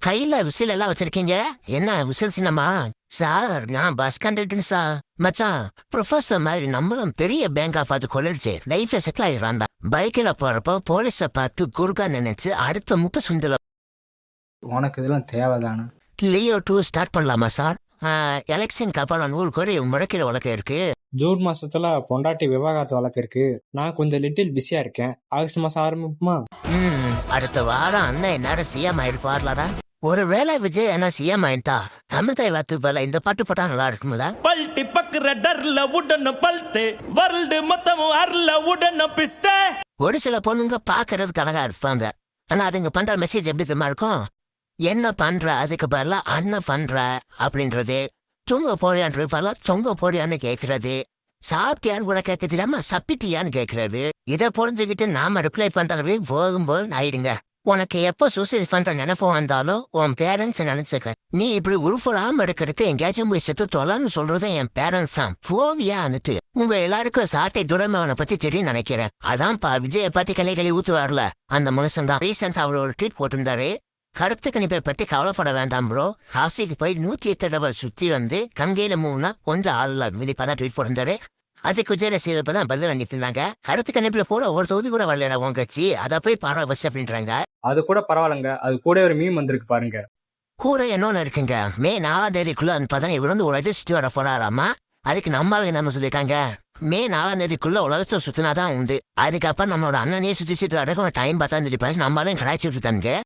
கையில விசில் எல்லாம் வச்சிருக்கீங்க. என்ன விசில் சின்னமா? சார் நான் பஸ் கண்டக்டர் சார். மச்சான் ப்ரொஃபஸர் மாதிரி நம்மளும் பெரிய பேங்கா பார்த்து கொள்ளிடுச்சு லைஃப்ல செட்டில் ஆயிடுறான்டா. பைக்கில் போறப்போ போலீஸை பார்த்து குறுக்கா நினைச்சு அடுத்த முட்டை சுண்டல. உனக்கு இதெல்லாம் தேவைதானே? லியோ 2 ஸ்டார்ட் பண்ணலாமா சார்? எலெக்ஷனுக்கு அப்புறம் 100 கோடி முறைக்கிற வழக்கு இருக்கு. ஜூன் மாசத்துல பொண்டாட்டி விவாகரத்து வழக்கு இருக்கு. நான் கொஞ்சம் லிட்டில் பிஸியா இருக்கேன். ஆகஸ்ட் மாசம் ஆரம்பிக்குமா? அடுத்த வாரம் அண்ணன் என்ன சிஎம் ஆயிருப்பார்லடா. ஒருவேளை விஜய் என்ன சிஎம் ஆயிட்டா தமிழ் வாத்து போல இந்த பாட்டு போட்டா நல்லா இருக்கும்ல. பல்ட்டி பக்குற டர்ல உடன பல்ட்டு வருல்டு மொத்தமும் அருள உடன பிஸ்தே. ஒரு சில பொண்ணுங்க பாக்குறதுக்கு அழகா இருப்பாங்க. ஆனா அதுங்க பண்ற மெசேஜ் எப்படி தெரியுமா இருக்கும்? என்ன பண்ற அதுக்கு பதிலா அண்ணன் பண்ற அப்படின்றது. தூங்க போறியான்னு பதிலா தொங்க போறியான்னு கேட்கறது. சாப்பிட்டியான்னு கூட கேட்க தெரியாம சப்பிட்டியான்னு கேட்கறது. இதை புரிஞ்சுக்கிட்டு நாம ரிப்ளை பண்றவே போகும்போது ஆயிடுங்க. உனக்கு எப்போ சூசைட் பண்ற நினைப்பு வந்தாலும் உன் பேரண்ட்ஸ் நினைச்சுக்க. நீ இப்படி உருப்படாம இருக்கிறதுக்கு எங்கேயாச்சும் போய் செத்து தொலைன்னு சொல்றது என் பேரண்ட்ஸ் தான். போவியான்னுட்டு உங்க எல்லாருக்கும் சாட்டை துரைமவனை பத்தி தெரியும் நினைக்கிறேன். அதான்ப்பா விஜயை பத்தி கலை ஊத்து வரல அந்த மனுஷன் தான். ரீசெண்டா அவர் ஒரு ட்வீட் போட்டிருந்தாரு. கருத்து கணிப்பை பற்றி கவலைப்பட வேண்டாம் ப்ரோ. காசிக்கு போய் 108 தடவை சுற்றி வந்து கங்கையில மூணா கொஞ்சம் ஆள்ல மிதிப்பதான் ட்வீட் போட்டிருந்தாரு. அஜய் குஜேல சீரப்பதான் பதில் அனுப்பிட்டு இருந்தாங்க. கருத்து கணிப்புல போல ஒரு தொகுதி கூட வரல உங்க கட்சி. அதை போய் பாரா பஸ் அப்படின்றாங்க. அது கூட பரவாயில்லங்க. அது கூட ஒரு மீம் வந்திருக்கு பாருங்க. கூட என்னொன்னு இருக்குங்க. மே 4ஆம் தேதிக்குள்ள அந்த பதனை விழுந்து உலகத்தை சுற்றி வர போறாராமா. அதுக்கு நம்மளுக்கு நம்ம சொல்லியிருக்காங்க. மே 4ஆம் தேதிக்குள்ள உலகத்தை சுத்தினாதான் உண்டு. அதுக்கப்புறம் நம்மளோட அண்ணனையே சுத்தி சுற்றி வரைக்கும் டைம் பார்த்தா நம்மளும் கடாய்ச்சி விட்டுட்டாங்க.